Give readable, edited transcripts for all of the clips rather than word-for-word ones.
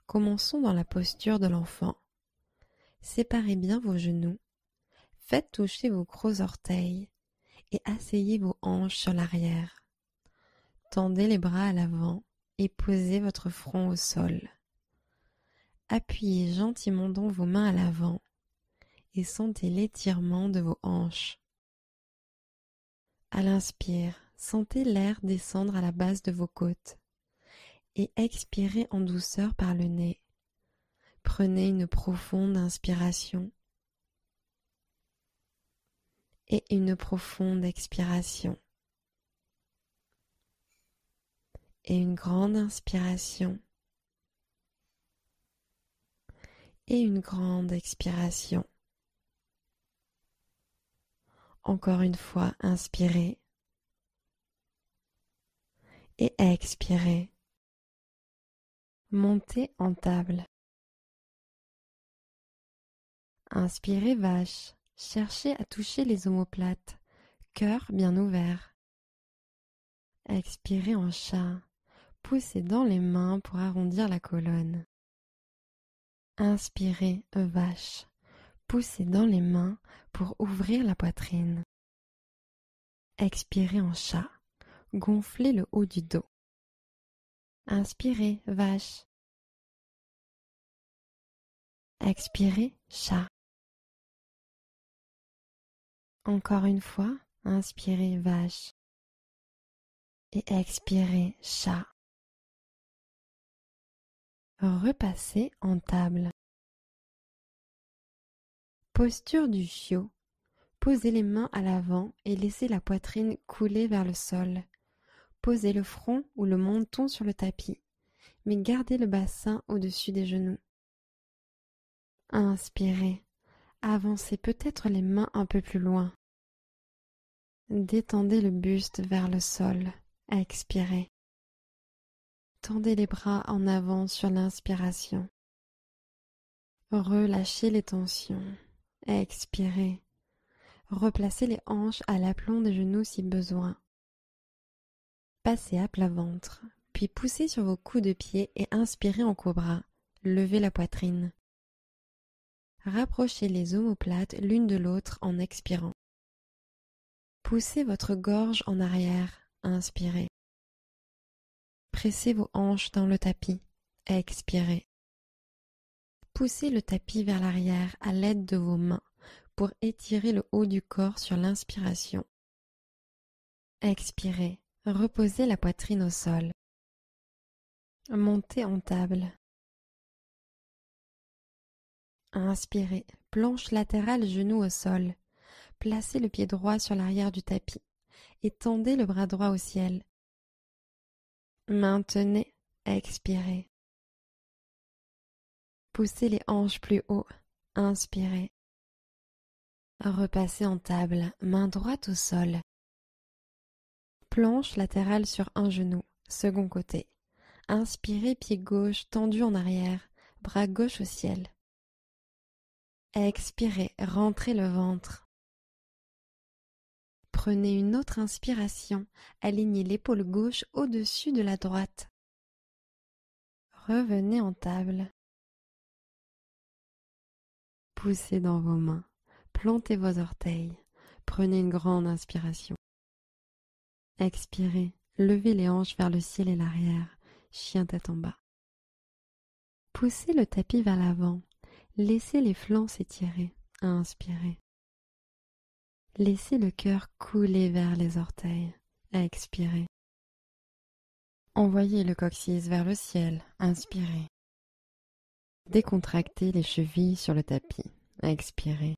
Commençons dans la posture de l'enfant. Séparez bien vos genoux, faites toucher vos gros orteils et asseyez vos hanches sur l'arrière. Tendez les bras à l'avant et posez votre front au sol. Appuyez gentiment donc vos mains à l'avant et sentez l'étirement de vos hanches. À l'inspire, sentez l'air descendre à la base de vos côtes et expirez en douceur par le nez. Prenez une profonde inspiration et une profonde expiration. Et une grande inspiration et une grande expiration. Encore une fois, inspirez et expirez. Montez en table. Inspirez vache, cherchez à toucher les omoplates, cœur bien ouvert. Expirez en chat, poussez dans les mains pour arrondir la colonne. Inspirez vache, poussez dans les mains pour ouvrir la poitrine. Expirez en chat, gonflez le haut du dos. Inspirez vache. Expirez chat. Encore une fois, inspirez vache et expirez chat. Repassez en table. Posture du chiot. Posez les mains à l'avant et laissez la poitrine couler vers le sol. Posez le front ou le menton sur le tapis, mais gardez le bassin au-dessus des genoux. Inspirez. Avancez peut-être les mains un peu plus loin. Détendez le buste vers le sol. Expirez. Tendez les bras en avant sur l'inspiration. Relâchez les tensions. Expirez. Replacez les hanches à l'aplomb des genoux si besoin. Passez à plat ventre, puis poussez sur vos coups de pied et inspirez en cobra. Levez la poitrine. Rapprochez les omoplates l'une de l'autre en expirant. Poussez votre gorge en arrière. Inspirez. Pressez vos hanches dans le tapis. Expirez. Poussez le tapis vers l'arrière à l'aide de vos mains pour étirer le haut du corps sur l'inspiration. Expirez. Reposez la poitrine au sol. Montez en table. Inspirez. Planche latérale, genou au sol. Placez le pied droit sur l'arrière du tapis et tendez le bras droit au ciel. Maintenez. Expirez. Poussez les hanches plus haut. Inspirez. Repassez en table, main droite au sol. Planche latérale sur un genou, second côté. Inspirez, pied gauche tendu en arrière, bras gauche au ciel. Expirez, rentrez le ventre. Prenez une autre inspiration, alignez l'épaule gauche au-dessus de la droite. Revenez en table. Poussez dans vos mains, plantez vos orteils, prenez une grande inspiration. Expirez, levez les hanches vers le ciel et l'arrière, chien tête en bas. Poussez le tapis vers l'avant, laissez les flancs s'étirer, inspirez. Laissez le cœur couler vers les orteils, expirez. Envoyez le coccyx vers le ciel, inspirez. Décontractez les chevilles sur le tapis, expirez.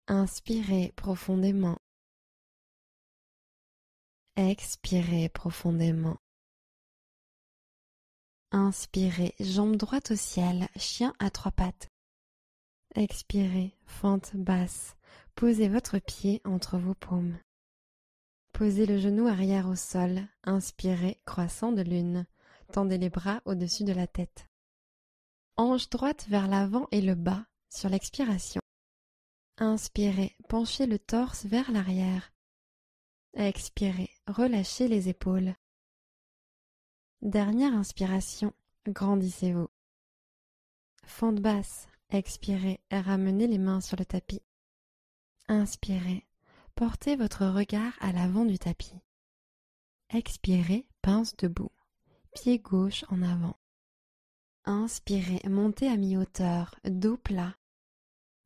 Inspirez profondément. Expirez profondément. Inspirez, jambe droite au ciel, chien à trois pattes. Expirez, fente basse. Posez votre pied entre vos paumes. Posez le genou arrière au sol. Inspirez, croissant de lune. Tendez les bras au-dessus de la tête. Hanche droite vers l'avant et le bas sur l'expiration. Inspirez, penchez le torse vers l'arrière. Expirez, relâchez les épaules. Dernière inspiration, grandissez-vous. Fente basse, expirez, ramenez les mains sur le tapis. Inspirez, portez votre regard à l'avant du tapis. Expirez, pince debout, pied gauche en avant. Inspirez, montez à mi-hauteur, dos plat.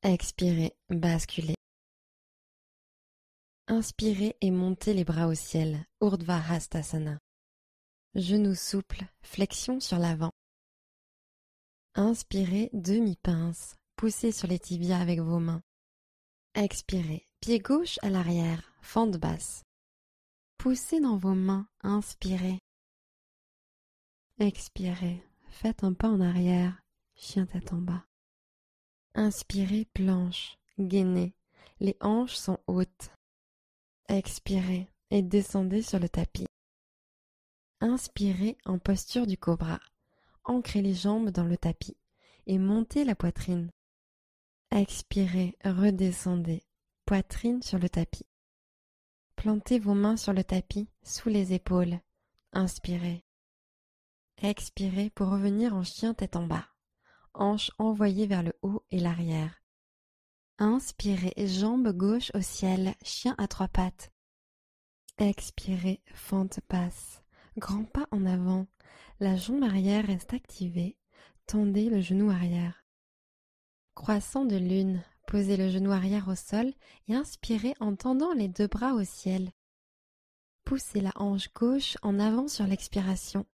Expirez, basculez. Inspirez et montez les bras au ciel, Urdhva Hastasana. Genoux souples, flexion sur l'avant. Inspirez, demi-pince, poussez sur les tibias avec vos mains. Expirez, pied gauche à l'arrière, fente basse. Poussez dans vos mains, inspirez. Expirez, faites un pas en arrière, chien tête en bas. Inspirez, planche, gainez, les hanches sont hautes. Expirez et descendez sur le tapis. Inspirez en posture du cobra. Ancrez les jambes dans le tapis et montez la poitrine. Expirez, redescendez, poitrine sur le tapis. Plantez vos mains sur le tapis, sous les épaules. Inspirez. Expirez pour revenir en chien tête en bas. Hanches envoyées vers le haut et l'arrière. Inspirez, jambe gauche au ciel, chien à trois pattes. Expirez, fente basse. Grand pas en avant. La jambe arrière reste activée. Tendez le genou arrière. Croissant de lune, posez le genou arrière au sol et inspirez en tendant les deux bras au ciel. Poussez la hanche gauche en avant sur l'expiration.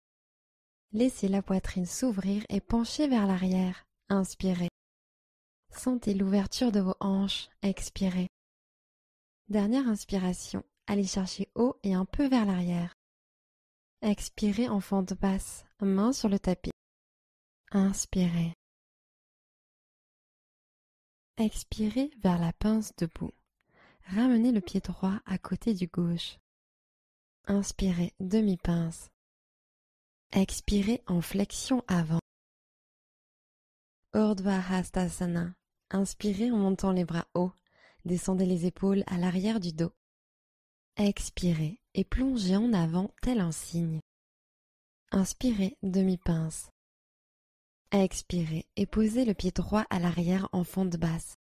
Laissez la poitrine s'ouvrir et pencher vers l'arrière. Inspirez. Sentez l'ouverture de vos hanches. Expirez. Dernière inspiration. Allez chercher haut et un peu vers l'arrière. Expirez en fente basse, main sur le tapis. Inspirez. Expirez vers la pince debout. Ramenez le pied droit à côté du gauche. Inspirez, demi-pince. Expirez en flexion avant. Urdhva Hastasana. Inspirez en montant les bras hauts. Descendez les épaules à l'arrière du dos. Expirez et plongez en avant tel un cygne. Inspirez, demi-pince. Expirez et posez le pied droit à l'arrière en fente basse.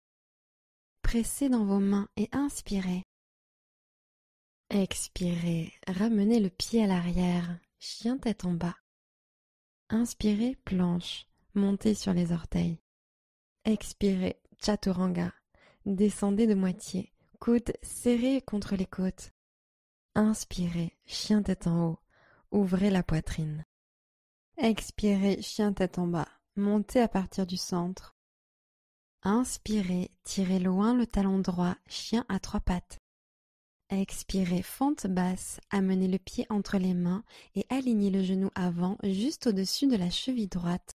Pressez dans vos mains et inspirez. Expirez, ramenez le pied à l'arrière, chien tête en bas. Inspirez, planche, montez sur les orteils. Expirez, chaturanga, descendez de moitié, coudes serrés contre les côtes. Inspirez, chien tête en haut, ouvrez la poitrine. Expirez, chien tête en bas, montez à partir du centre. Inspirez, tirez loin le talon droit, chien à trois pattes. Expirez, fente basse, amenez le pied entre les mains et alignez le genou avant juste au-dessus de la cheville droite.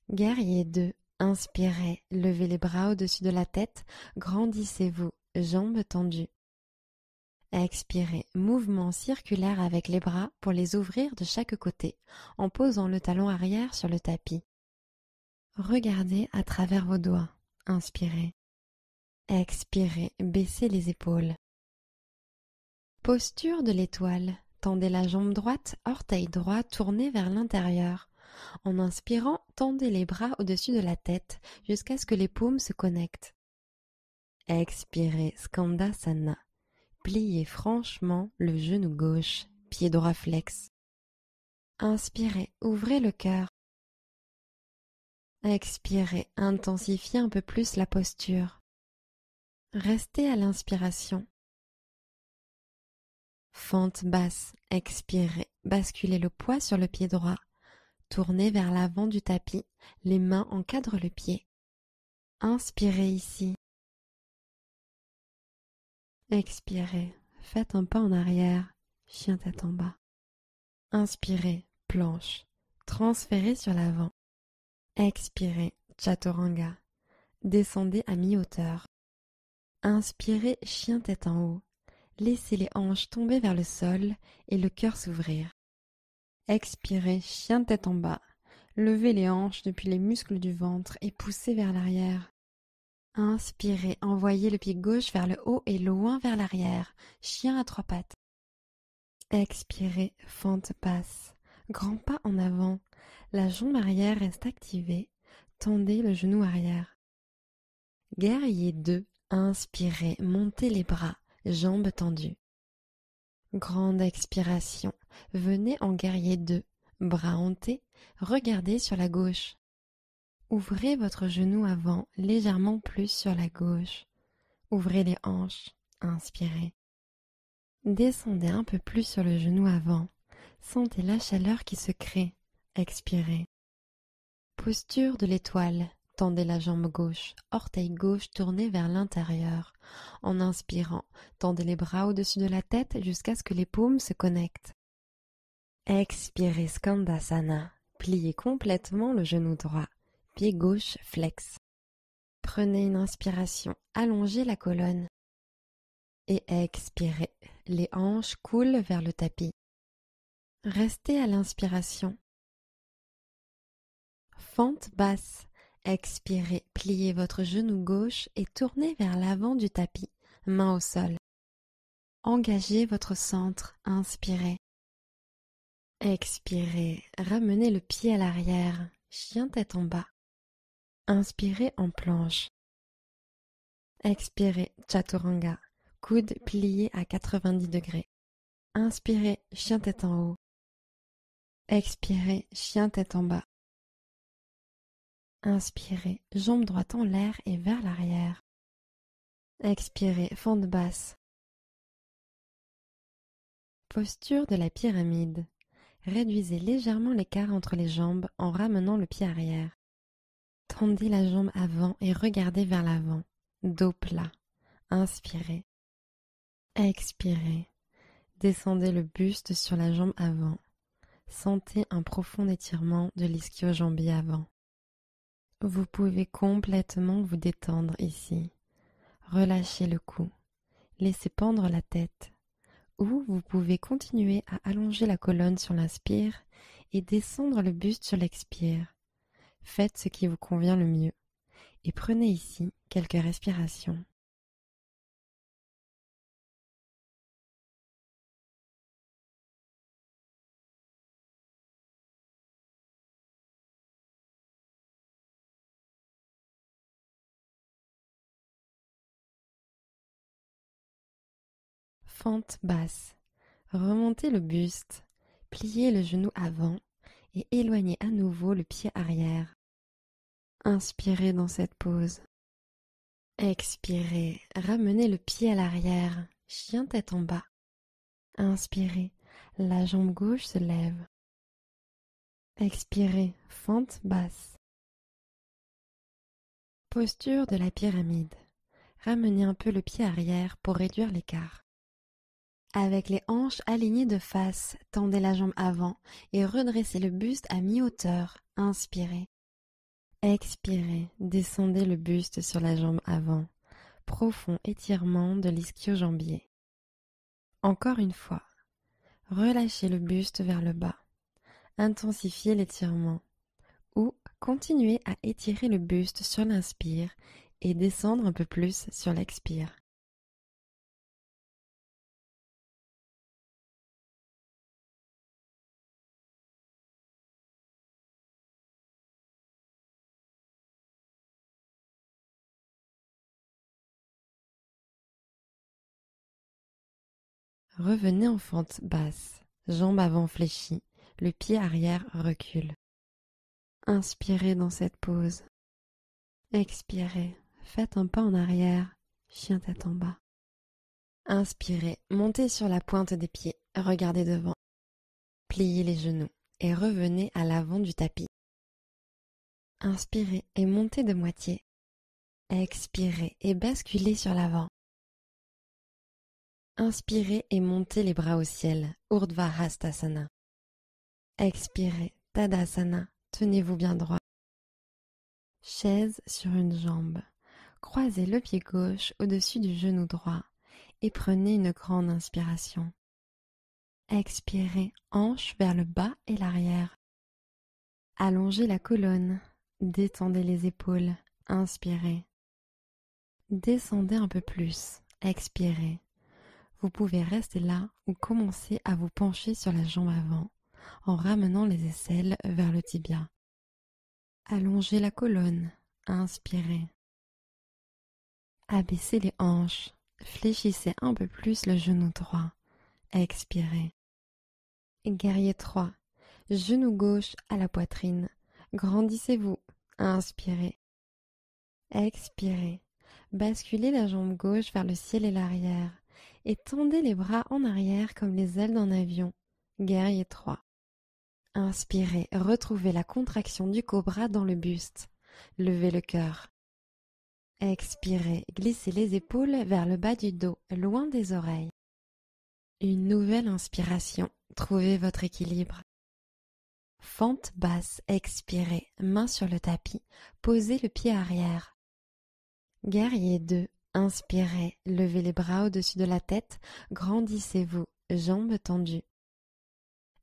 Guerrier 2, inspirez, levez les bras au-dessus de la tête, grandissez-vous, jambes tendues. Expirez, mouvement circulaire avec les bras pour les ouvrir de chaque côté, en posant le talon arrière sur le tapis. Regardez à travers vos doigts. Inspirez. Expirez, baissez les épaules. Posture de l'étoile. Tendez la jambe droite, orteil droit tourné vers l'intérieur. En inspirant, tendez les bras au-dessus de la tête jusqu'à ce que les paumes se connectent. Expirez, Skandasana. Pliez franchement le genou gauche, pied droit flex. Inspirez, ouvrez le cœur. Expirez, intensifiez un peu plus la posture. Restez à l'inspiration. Fente basse, expirez, basculez le poids sur le pied droit. Tournez vers l'avant du tapis, les mains encadrent le pied. Inspirez ici. Expirez, faites un pas en arrière, chien tête en bas. Inspirez, planche, transférez sur l'avant. Expirez, chaturanga, descendez à mi-hauteur. Inspirez, chien tête en haut. Laissez les hanches tomber vers le sol et le cœur s'ouvrir. Expirez, chien tête en bas. Levez les hanches depuis les muscles du ventre et poussez vers l'arrière. Inspirez, envoyez le pied gauche vers le haut et loin vers l'arrière, chien à trois pattes. Expirez, fente basse, grand pas en avant. La jambe arrière reste activée. Tendez le genou arrière. Guerrier 2. Inspirez, montez les bras, jambes tendues. Grande expiration. Venez en guerrier 2. Bras hantés, regardez sur la gauche. Ouvrez votre genou avant, légèrement plus sur la gauche. Ouvrez les hanches. Inspirez. Descendez un peu plus sur le genou avant. Sentez la chaleur qui se crée. Expirez. Posture de l'étoile. Tendez la jambe gauche, orteil gauche tourné vers l'intérieur. En inspirant, tendez les bras au-dessus de la tête jusqu'à ce que les paumes se connectent. Expirez Skandasana. Pliez complètement le genou droit. Pied gauche flex. Prenez une inspiration, allongez la colonne. Et expirez. Les hanches coulent vers le tapis. Restez à l'inspiration. Fente basse. Expirez, pliez votre genou gauche et tournez vers l'avant du tapis, main au sol. Engagez votre centre, inspirez. Expirez, ramenez le pied à l'arrière, chien tête en bas. Inspirez en planche. Expirez, chaturanga, coude plié à 90 degrés. Inspirez, chien tête en haut. Expirez, chien tête en bas. Inspirez, jambe droite en l'air et vers l'arrière. Expirez, fente basse. Posture de la pyramide. Réduisez légèrement l'écart entre les jambes en ramenant le pied arrière. Tendez la jambe avant et regardez vers l'avant. Dos plat. Inspirez. Expirez. Descendez le buste sur la jambe avant. Sentez un profond étirement de l'ischio-jambier avant. Vous pouvez complètement vous détendre ici. Relâchez le cou. Laissez pendre la tête. Ou vous pouvez continuer à allonger la colonne sur l'inspire et descendre le buste sur l'expire. Faites ce qui vous convient le mieux. Et prenez ici quelques respirations. Fente basse. Remontez le buste, pliez le genou avant et éloignez à nouveau le pied arrière. Inspirez dans cette pose. Expirez, ramenez le pied à l'arrière, chien tête en bas. Inspirez, la jambe gauche se lève. Expirez, fente basse. Posture de la pyramide. Ramenez un peu le pied arrière pour réduire l'écart. Avec les hanches alignées de face, tendez la jambe avant et redressez le buste à mi-hauteur. Inspirez. Expirez, descendez le buste sur la jambe avant. Profond étirement de l'ischio-jambier. Encore une fois. Relâchez le buste vers le bas. Intensifiez l'étirement. Ou continuez à étirer le buste sur l'inspire et descendre un peu plus sur l'expire. Revenez en fente basse, jambe avant fléchie, le pied arrière recule. Inspirez dans cette pose. Expirez, faites un pas en arrière, chien tête en bas. Inspirez, montez sur la pointe des pieds, regardez devant. Pliez les genoux et revenez à l'avant du tapis. Inspirez et montez de moitié. Expirez et basculez sur l'avant. Inspirez et montez les bras au ciel, Urdhva Hastasana. Expirez, Tadasana, tenez-vous bien droit. Chaise sur une jambe. Croisez le pied gauche au-dessus du genou droit et prenez une grande inspiration. Expirez, hanche vers le bas et l'arrière. Allongez la colonne, détendez les épaules, inspirez. Descendez un peu plus, expirez. Vous pouvez rester là ou commencer à vous pencher sur la jambe avant en ramenant les aisselles vers le tibia. Allongez la colonne, inspirez. Abaissez les hanches, fléchissez un peu plus le genou droit, expirez. Guerrier 3, genou gauche à la poitrine, grandissez-vous, inspirez. Expirez, basculez la jambe gauche vers le ciel et l'arrière, et tendez les bras en arrière comme les ailes d'un avion, guerrier 3. Inspirez, retrouvez la contraction du cobra dans le buste, levez le cœur. Expirez, glissez les épaules vers le bas du dos, loin des oreilles. Une nouvelle inspiration, trouvez votre équilibre. Fente basse, expirez, main sur le tapis, posez le pied arrière. Guerrier 2, inspirez, levez les bras au-dessus de la tête, grandissez-vous, jambes tendues.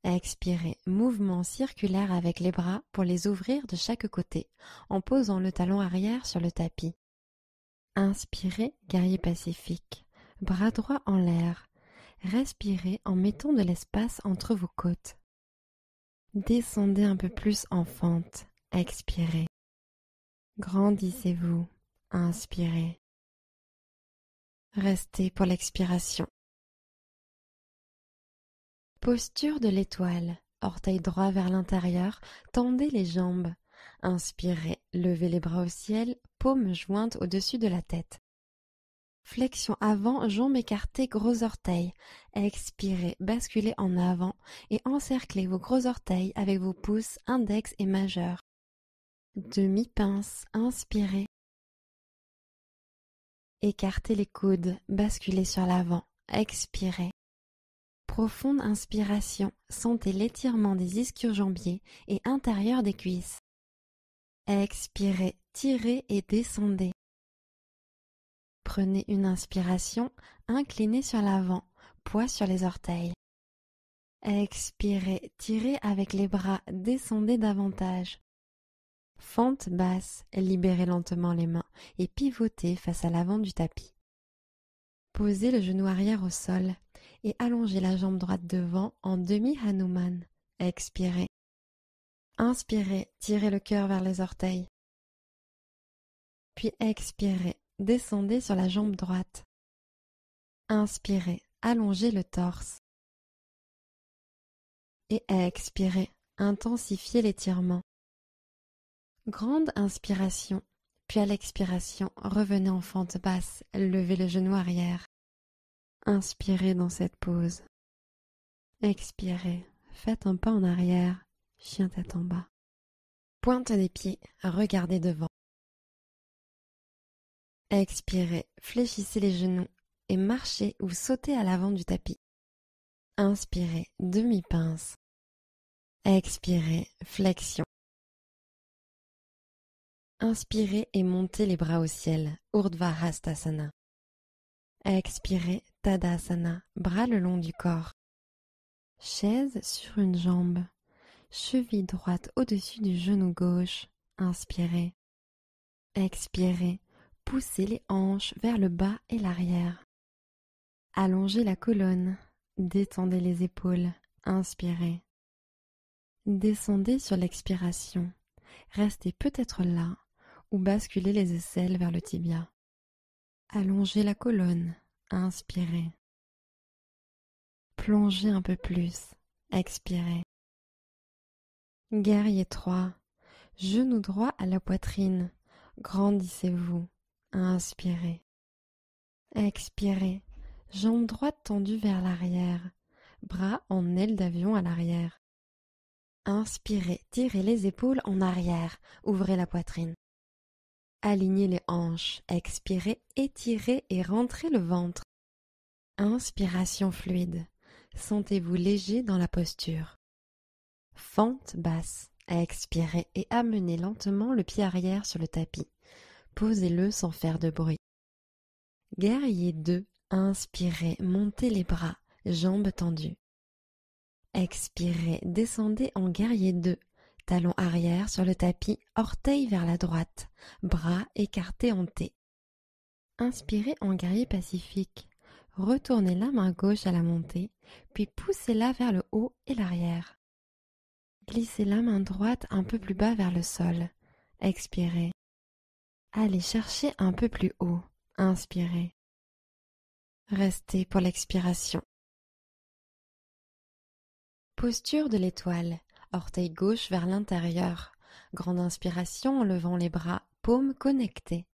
Expirez, mouvement circulaire avec les bras pour les ouvrir de chaque côté, en posant le talon arrière sur le tapis. Inspirez, guerrier pacifique, bras droit en l'air. Respirez en mettant de l'espace entre vos côtes. Descendez un peu plus en fente, expirez. Grandissez-vous, inspirez. Restez pour l'expiration. Posture de l'étoile, orteil droit vers l'intérieur, tendez les jambes. Inspirez, levez les bras au ciel, paumes jointes au-dessus de la tête. Flexion avant, jambes écartées, gros orteils. Expirez, basculez en avant et encerclez vos gros orteils avec vos pouces index et majeur. Demi-pince, inspirez. Écartez les coudes, basculez sur l'avant, expirez. Profonde inspiration, sentez l'étirement des ischio-jambiers et intérieur des cuisses. Expirez, tirez et descendez. Prenez une inspiration, inclinez sur l'avant, poids sur les orteils. Expirez, tirez avec les bras, descendez davantage. Fente basse, libérez lentement les mains et pivotez face à l'avant du tapis. Posez le genou arrière au sol et allongez la jambe droite devant en demi-Hanuman. Expirez. Inspirez, tirez le cœur vers les orteils. Puis expirez, descendez sur la jambe droite. Inspirez, allongez le torse. Et expirez, intensifiez l'étirement. Grande inspiration, puis à l'expiration, revenez en fente basse, levez le genou arrière. Inspirez dans cette pause. Expirez, faites un pas en arrière, chien tête en bas. Pointe des pieds, regardez devant. Expirez, fléchissez les genoux et marchez ou sautez à l'avant du tapis. Inspirez, demi-pince. Expirez, flexion. Inspirez et montez les bras au ciel, Urdhva Hastasana. Expirez, Tadasana, bras le long du corps. Chaise sur une jambe, cheville droite au-dessus du genou gauche. Inspirez. Expirez, poussez les hanches vers le bas et l'arrière. Allongez la colonne, détendez les épaules. Inspirez. Descendez sur l'expiration. Restez peut-être là ou basculez les aisselles vers le tibia. Allongez la colonne. Inspirez. Plongez un peu plus. Expirez. Guerrier 3. Genou droit à la poitrine. Grandissez-vous. Inspirez. Expirez. Jambe droite tendue vers l'arrière. Bras en aile d'avion à l'arrière. Inspirez, tirez les épaules en arrière, ouvrez la poitrine. Alignez les hanches, expirez, étirez et rentrez le ventre. Inspiration fluide, sentez-vous léger dans la posture. Fente basse, expirez et amenez lentement le pied arrière sur le tapis. Posez-le sans faire de bruit. Guerrier 2, inspirez, montez les bras, jambes tendues. Expirez, descendez en guerrier 2, talon arrière sur le tapis, orteil vers la droite, bras écartés en T. Inspirez en guerrier pacifique, retournez la main gauche à la montée, puis poussez-la vers le haut et l'arrière. Glissez la main droite un peu plus bas vers le sol. Expirez. Allez chercher un peu plus haut. Inspirez. Restez pour l'expiration. Posture de l'étoile. Orteil gauche vers l'intérieur. Grande inspiration en levant les bras, paumes connectées.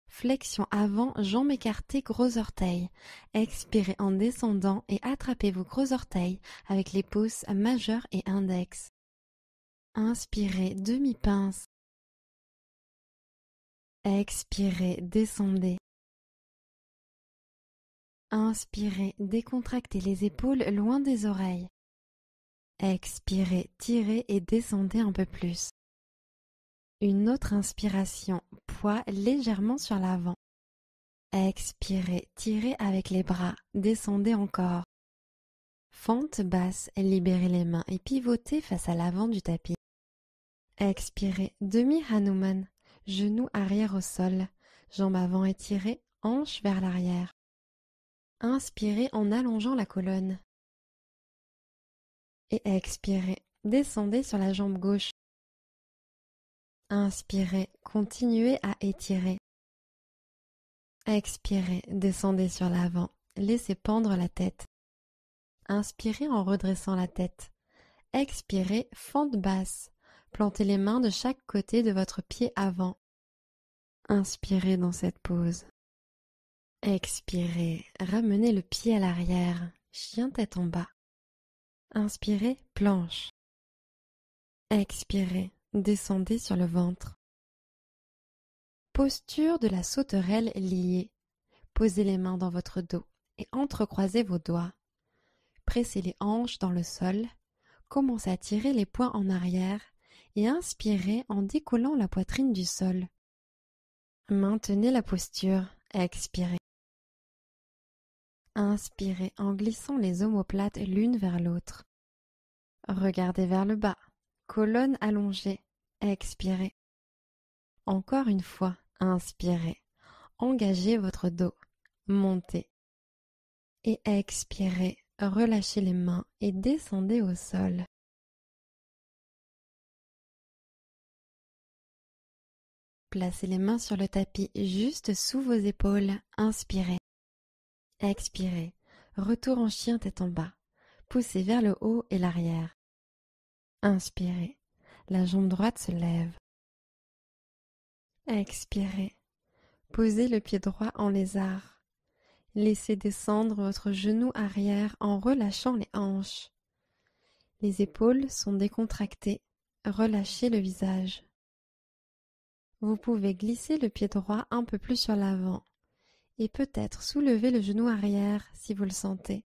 Flexion avant, jambes écartées, gros orteils. Expirez en descendant et attrapez vos gros orteils avec les pouces majeurs et index. Inspirez, demi-pince. Expirez, descendez. Inspirez, décontractez les épaules loin des oreilles. Expirez, tirez et descendez un peu plus. Une autre inspiration, poids légèrement sur l'avant. Expirez, tirez avec les bras, descendez encore. Fente basse, libérez les mains et pivotez face à l'avant du tapis. Expirez, demi-Hanuman, genoux arrière au sol, jambes avant étirées, hanches vers l'arrière. Inspirez en allongeant la colonne. Et expirez, descendez sur la jambe gauche. Inspirez, continuez à étirer. Expirez, descendez sur l'avant, laissez pendre la tête. Inspirez en redressant la tête. Expirez, fente basse. Plantez les mains de chaque côté de votre pied avant. Inspirez dans cette pose. Expirez, ramenez le pied à l'arrière, chien tête en bas. Inspirez, planche. Expirez, descendez sur le ventre. Posture de la sauterelle liée. Posez les mains dans votre dos et entrecroisez vos doigts. Pressez les hanches dans le sol. Commencez à tirer les poings en arrière et inspirez en décollant la poitrine du sol. Maintenez la posture, expirez. Inspirez en glissant les omoplates l'une vers l'autre. Regardez vers le bas, colonne allongée, expirez. Encore une fois, inspirez. Engagez votre dos, montez. Et expirez, relâchez les mains et descendez au sol. Placez les mains sur le tapis juste sous vos épaules, inspirez. Expirez, retour en chien tête en bas. Poussez vers le haut et l'arrière. Inspirez, la jambe droite se lève. Expirez, posez le pied droit en lézard. Laissez descendre votre genou arrière en relâchant les hanches. Les épaules sont décontractées, relâchez le visage. Vous pouvez glisser le pied droit un peu plus sur l'avant et peut-être soulever le genou arrière si vous le sentez.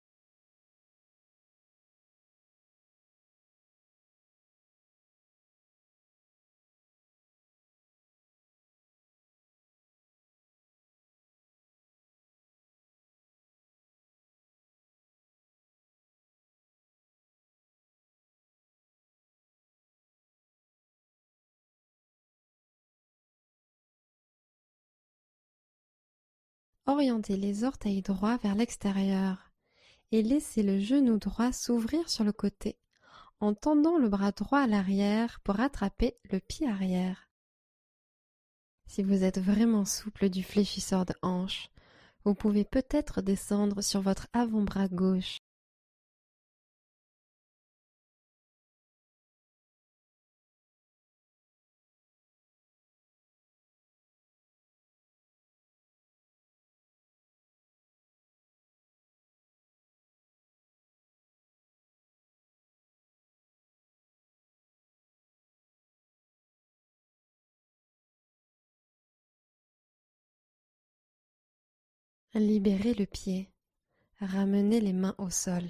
Orientez les orteils droits vers l'extérieur et laissez le genou droit s'ouvrir sur le côté en tendant le bras droit à l'arrière pour attraper le pied arrière. Si vous êtes vraiment souple du fléchisseur de hanche, vous pouvez peut-être descendre sur votre avant-bras gauche. Libérez le pied. Ramenez les mains au sol.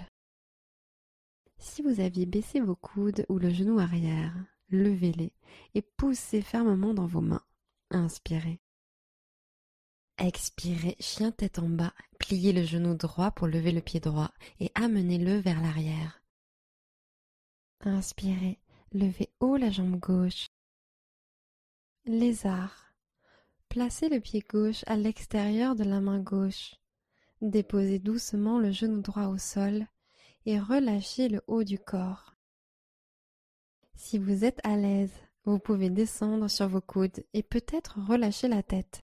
Si vous aviez baissé vos coudes ou le genou arrière, levez-les et poussez fermement dans vos mains. Inspirez. Expirez, chien tête en bas, pliez le genou droit pour lever le pied droit et amenez-le vers l'arrière. Inspirez, levez haut la jambe gauche. Lézard. Placez le pied gauche à l'extérieur de la main gauche. Déposez doucement le genou droit au sol et relâchez le haut du corps. Si vous êtes à l'aise, vous pouvez descendre sur vos coudes et peut-être relâcher la tête.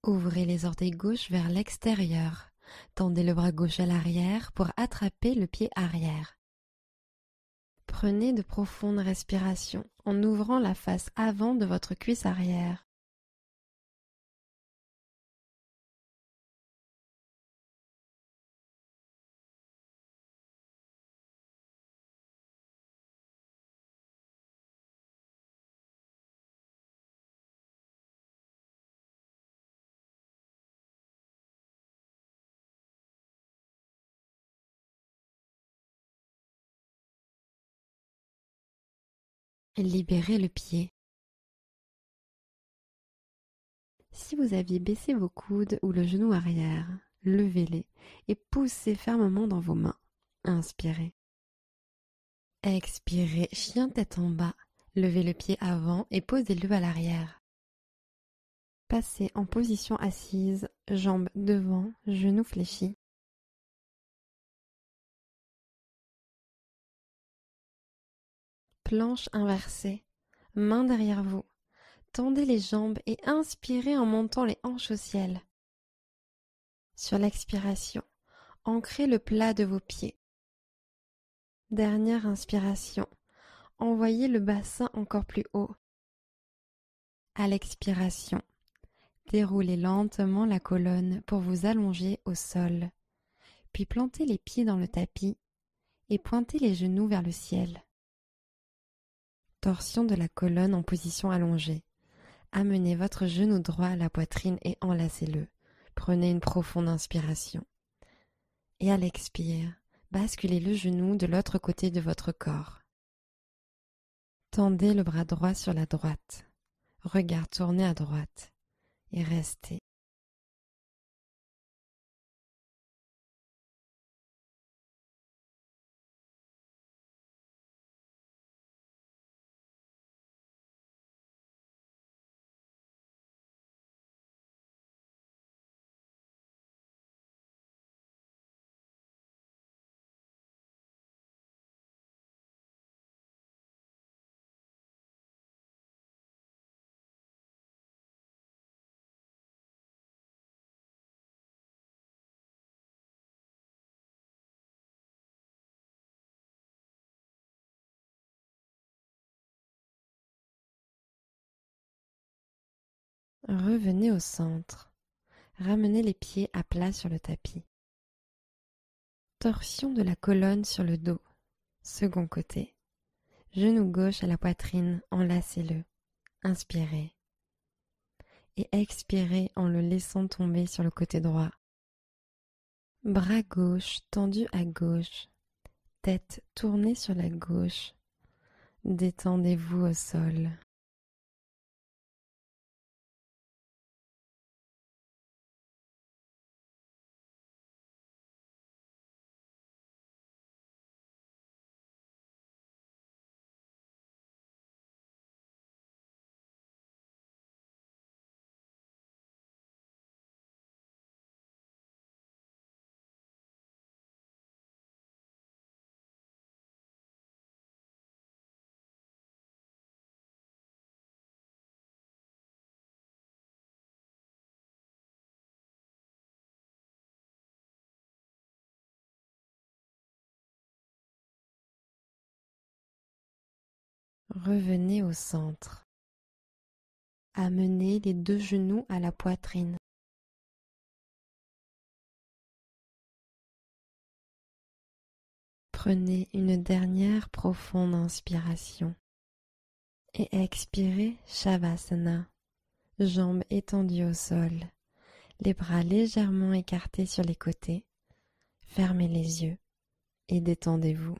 Ouvrez les orteils gauche vers l'extérieur. Tendez le bras gauche à l'arrière pour attraper le pied arrière. Prenez de profondes respirations en ouvrant la face avant de votre cuisse arrière. Libérez le pied. Si vous aviez baissé vos coudes ou le genou arrière, levez-les et poussez fermement dans vos mains. Inspirez. Expirez, chien tête en bas. Levez le pied avant et posez-le à l'arrière. Passez en position assise, jambes devant, genoux fléchis. Planche inversée, main derrière vous. Tendez les jambes et inspirez en montant les hanches au ciel. Sur l'expiration, ancrez le plat de vos pieds. Dernière inspiration, envoyez le bassin encore plus haut. À l'expiration, déroulez lentement la colonne pour vous allonger au sol, puis plantez les pieds dans le tapis et pointez les genoux vers le ciel. Torsion de la colonne en position allongée. Amenez votre genou droit à la poitrine et enlacez-le. Prenez une profonde inspiration. Et à l'expire, basculez le genou de l'autre côté de votre corps. Tendez le bras droit sur la droite. Regard tourné à droite. Et restez. Revenez au centre. Ramenez les pieds à plat sur le tapis. Torsion de la colonne sur le dos. Second côté. Genou gauche à la poitrine, enlacez-le. Inspirez. Et expirez en le laissant tomber sur le côté droit. Bras gauche tendu à gauche. Tête tournée sur la gauche. Détendez-vous au sol. Revenez au centre. Amenez les deux genoux à la poitrine. Prenez une dernière profonde inspiration et expirez Shavasana, jambes étendues au sol, les bras légèrement écartés sur les côtés. Fermez les yeux et détendez-vous.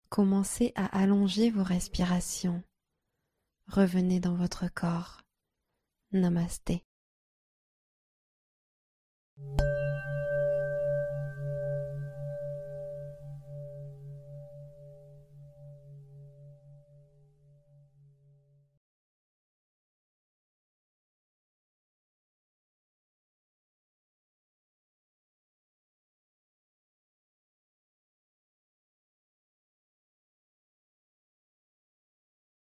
Commencez à allonger vos respirations. Revenez dans votre corps. Namasté.